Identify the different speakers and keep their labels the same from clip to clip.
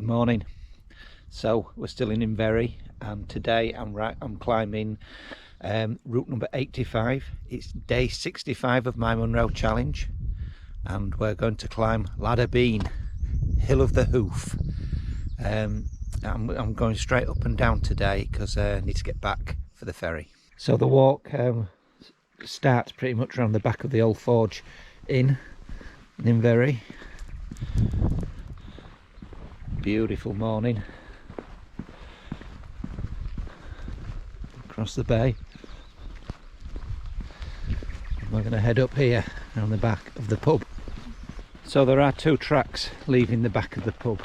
Speaker 1: Good morning. So we're still in Inverry, and today I'm climbing route number 85. It's day 65 of my Munros challenge, and we're going to climb Ladhar Bheinn, Hill of the Hoof. I'm going straight up and down today because I need to get back for the ferry. So the walk starts pretty much around the back of the old forge in Inverry. Beautiful morning across the bay. We're going to head up here around the back of the pub. So there are two tracks leaving the back of the pub.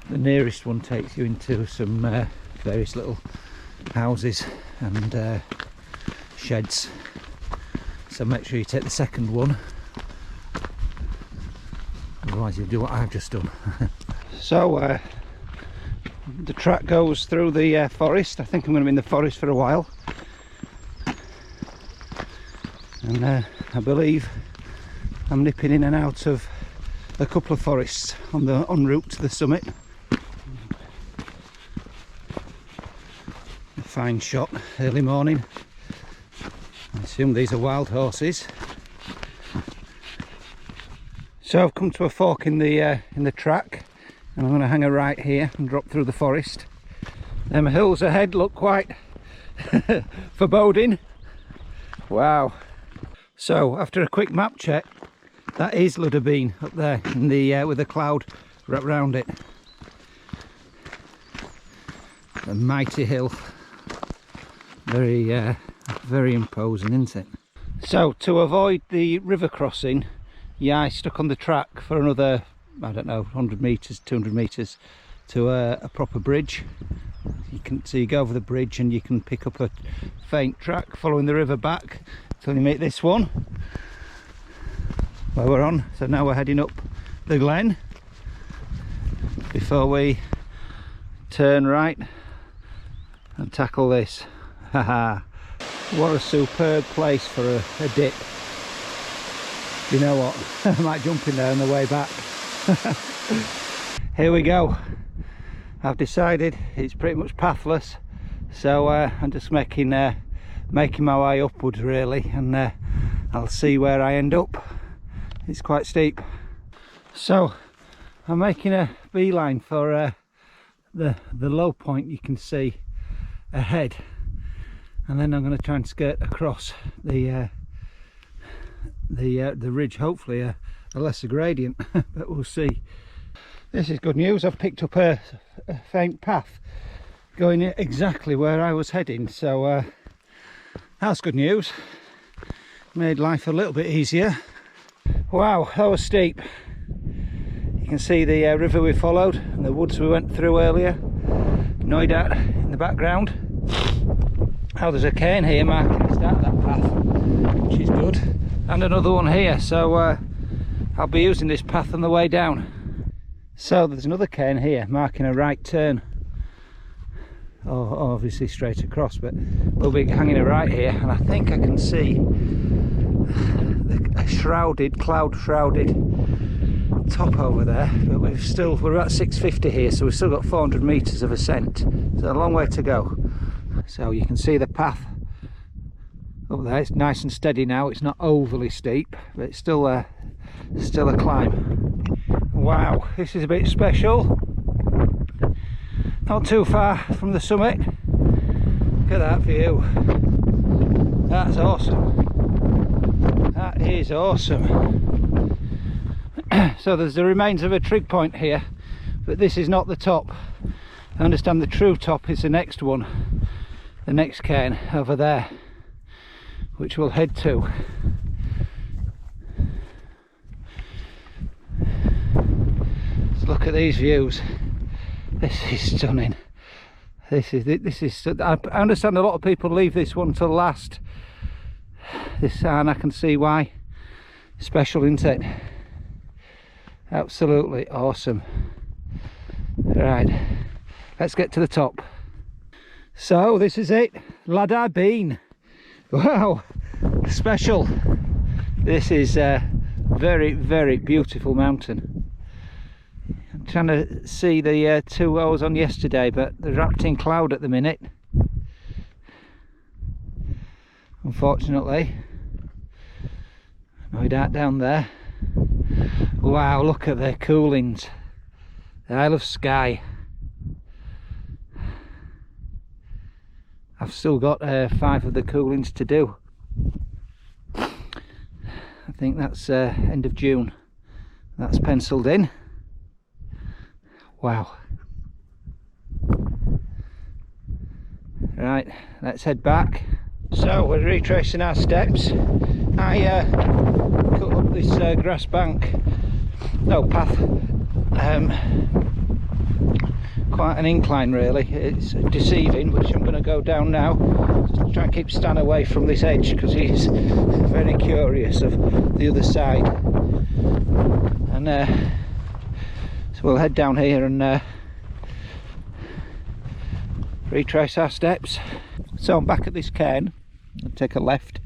Speaker 1: The nearest one takes you into some various little houses and sheds, so make sure you take the second one, otherwise you'll do what I've just done. So the track goes through the forest. I think I'm going to be in the forest for a while, and I believe I'm nipping in and out of a couple of forests en route to the summit. A fine shot early morning. I assume these are wild horses. So I've come to a fork in the track, and I'm going to hang a right here and drop through the forest. Them hills ahead look quite foreboding. Wow. So after a quick map check, that is Ladhar Bheinn up there in the with a cloud wrapped around it. A mighty hill. Very imposing, isn't it? So to avoid the river crossing, I stuck on the track for another, I don't know, 100 metres, 200 metres to a proper bridge. So you go over the bridge and you can pick up a faint track following the river back till you meet this one where we're on. So now we're heading up the glen before we turn right and tackle this. Haha, what a superb place for a dip. You know what, I might jump in there on the way back. Here we go. I've decided it's pretty much pathless, so I'm just making my way upwards really, and I'll see where I end up. It's quite steep. So I'm making a beeline for the low point you can see ahead, and then I'm going to try and skirt across the ridge, hopefully a lesser gradient, but we'll see. This is good news. I've picked up a faint path going exactly where I was heading, so that's good news. Made life a little bit easier. Wow, that was steep. You can see the river we followed and the woods we went through earlier. Noidat in the background. Oh, there's a cairn here marking the start of that path, which is good. And another one here, so I'll be using this path on the way down. So there's another cairn here marking a right turn. Oh, obviously straight across, but we'll be hanging a right here, and I think I can see a cloud shrouded top over there, but we're at 650 here, so we've still got 400 metres of ascent, so a long way to go. So you can see the path up there. It's nice and steady now. It's not overly steep, but it's still a climb. Wow, this is a bit special. Not too far from the summit. Look at that view. That's awesome. That is awesome. So there's the remains of a trig point here, but this is not the top. I understand the true top is the next one, the next cairn over there, which we'll head to. Let's look at these views. This is stunning. This is. I understand a lot of people leave this one till last. And I can see why. Special, isn't it? Absolutely awesome. Right, let's get to the top. So this is it, Ladhar Bheinn. Wow, special. This is a very, very beautiful mountain. trying to see the two I was on yesterday, but they're wrapped in cloud at the minute, unfortunately. No doubt down there. Wow, look at the coolings, the Isle of Skye. I've still got 5 of the coolings to do. I think that's end of June. That's penciled in. Wow. Right, let's head back. So we're retracing our steps. I cut up this grass bank, no path, quite an incline really. It's deceiving, which I'm going to go down now. Just try and keep Stan away from this edge because he's very curious of the other side. And so we'll head down here and retrace our steps. So I'm back at this cairn. I'll take a left,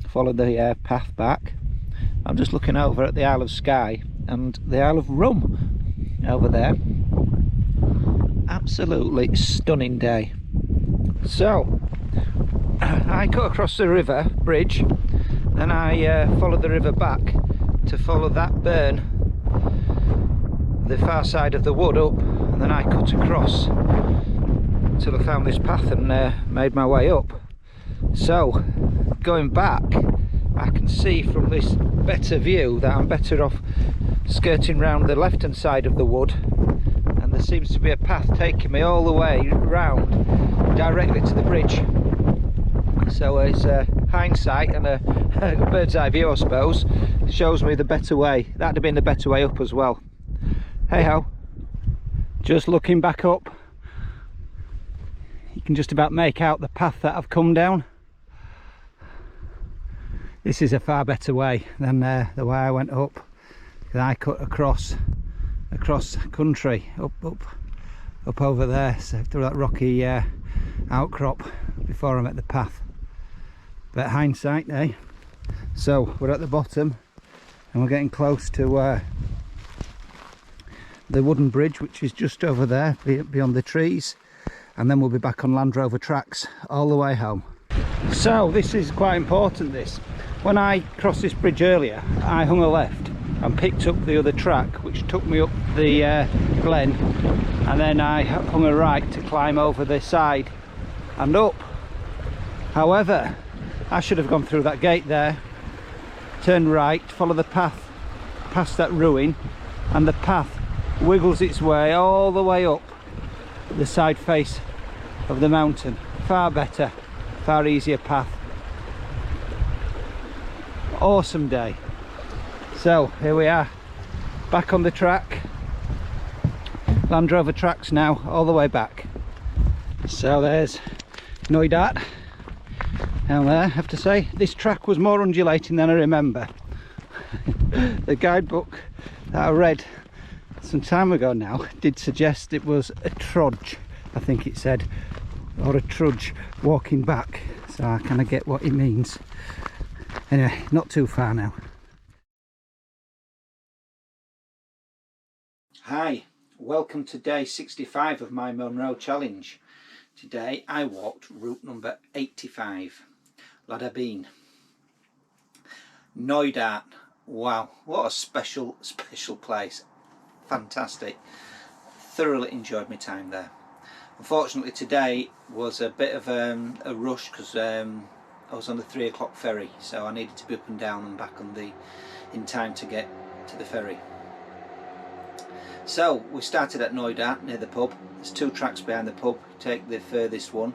Speaker 1: follow the path back. I'm just looking over at the Isle of Skye and the Isle of Rum over there. Absolutely stunning day. So I cut across the river bridge, then I followed the river back to follow that burn, the far side of the wood up, and then I cut across till I found this path and made my way up. So going back, I can see from this better view that I'm better off skirting round the left hand side of the wood, and there seems to be a path taking me all the way round directly to the bridge. So it's hindsight and a bird's eye view, I suppose, shows me the better way. That'd have been the better way up as well. Hey ho, just looking back up, you can just about make out the path that I've come down. This is a far better way than the way I went up. I cut across country up over there, so through that rocky outcrop before I met the path. But hindsight, eh? So we're at the bottom and we're getting close to the wooden bridge, which is just over there beyond the trees, and then we'll be back on Land Rover tracks all the way home. So this is quite important, this. When I crossed this bridge earlier, I hung a left and picked up the other track, which took me up the glen, and then I hung a right to climb over the side and up. However, I should have gone through that gate there, turn right, follow the path past that ruin, and the path wiggles its way all the way up the side face of the mountain. Far better, far easier path. Awesome day. So here we are, back on the track, Land Rover tracks now all the way back. So there's Knoydart down there. I have to say this track was more undulating than I remember. The guidebook that I read some time ago now did suggest it was a trudge, I think it said, or a trudge walking back, so I kind of get what it means. Anyway, not too far now. Hi, welcome to day 65 of my Munros challenge. Today I walked route number 85, Ladhar Bheinn. Knoydart, wow, what a special place. Fantastic. Thoroughly enjoyed my time there. Unfortunately today was a bit of a rush because I was on the 3 o'clock ferry, so I needed to be up and down and back in time to get to the ferry. So we started at Knoydart near the pub. There's 2 tracks behind the pub. You take the furthest one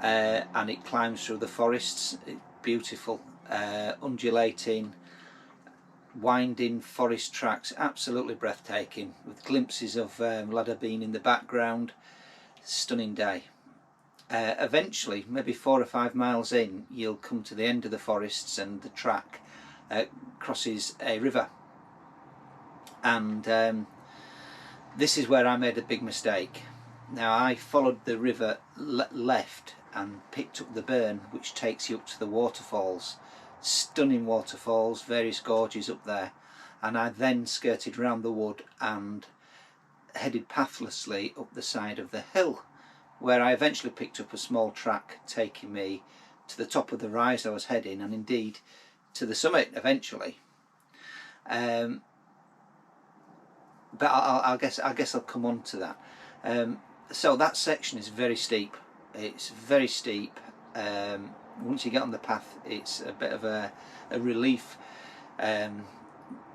Speaker 1: and it climbs through the forests. It's beautiful, undulating, winding forest tracks, absolutely breathtaking, with glimpses of Ladhar Bheinn in the background. Stunning day. Eventually, maybe 4 or 5 miles in, you'll come to the end of the forests and the track crosses a river, and this is where I made a big mistake. Now I followed the river left and picked up the burn which takes you up to the waterfalls. Stunning waterfalls, various gorges up there, and I then skirted around the wood and headed pathlessly up the side of the hill, where I eventually picked up a small track taking me to the top of the rise I was heading, and indeed to the summit eventually. But I guess I'll come on to that. So that section is very steep. It's very steep. Once you get on the path, it's a bit of a relief,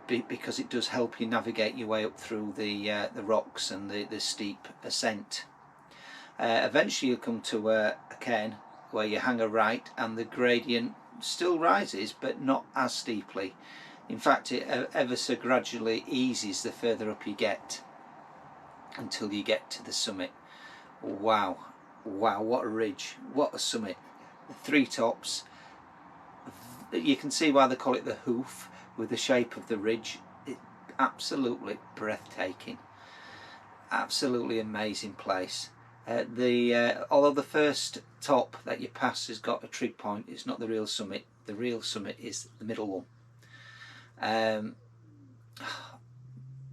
Speaker 1: because it does help you navigate your way up through the rocks and the steep ascent. Eventually you'll come to a cairn where you hang a right, and the gradient still rises, but not as steeply. In fact, it ever so gradually eases the further up you get, until you get to the summit. Wow, what a ridge, what a summit. The three tops, you can see why they call it the hoof, with the shape of the ridge. It's absolutely breathtaking, absolutely amazing place. Although the first top that you pass has got a trig point, it's not the real summit. The real summit is the middle one.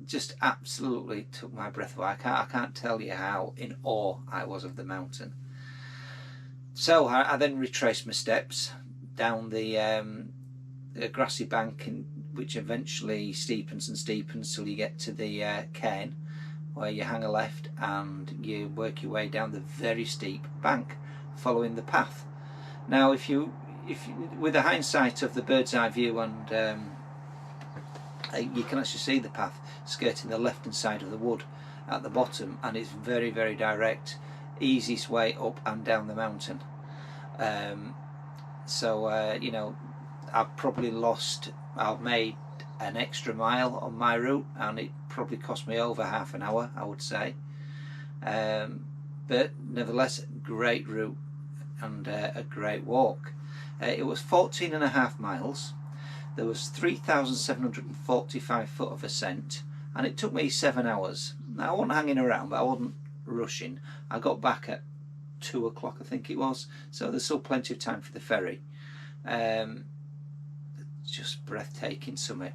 Speaker 1: Just absolutely took my breath away. I can't tell you how in awe I was of the mountain. So I then retraced my steps down the grassy bank, which eventually steepens and steepens till you get to the cairn, where you hang a left and you work your way down the very steep bank following the path. Now if you with the hindsight of the bird's eye view, and you can actually see the path skirting the left hand side of the wood at the bottom, and it's very, very direct, easiest way up and down the mountain. You know, I've made an extra mile on my route, and it probably cost me over half an hour, I would say. But nevertheless, great route and a great walk. It was 14.5 miles. There was 3,745 foot of ascent, and it took me 7 hours. Now I wasn't hanging around, but I wasn't rushing. I got back at 2 o'clock, I think it was, so there's still plenty of time for the ferry. Just breathtaking summit.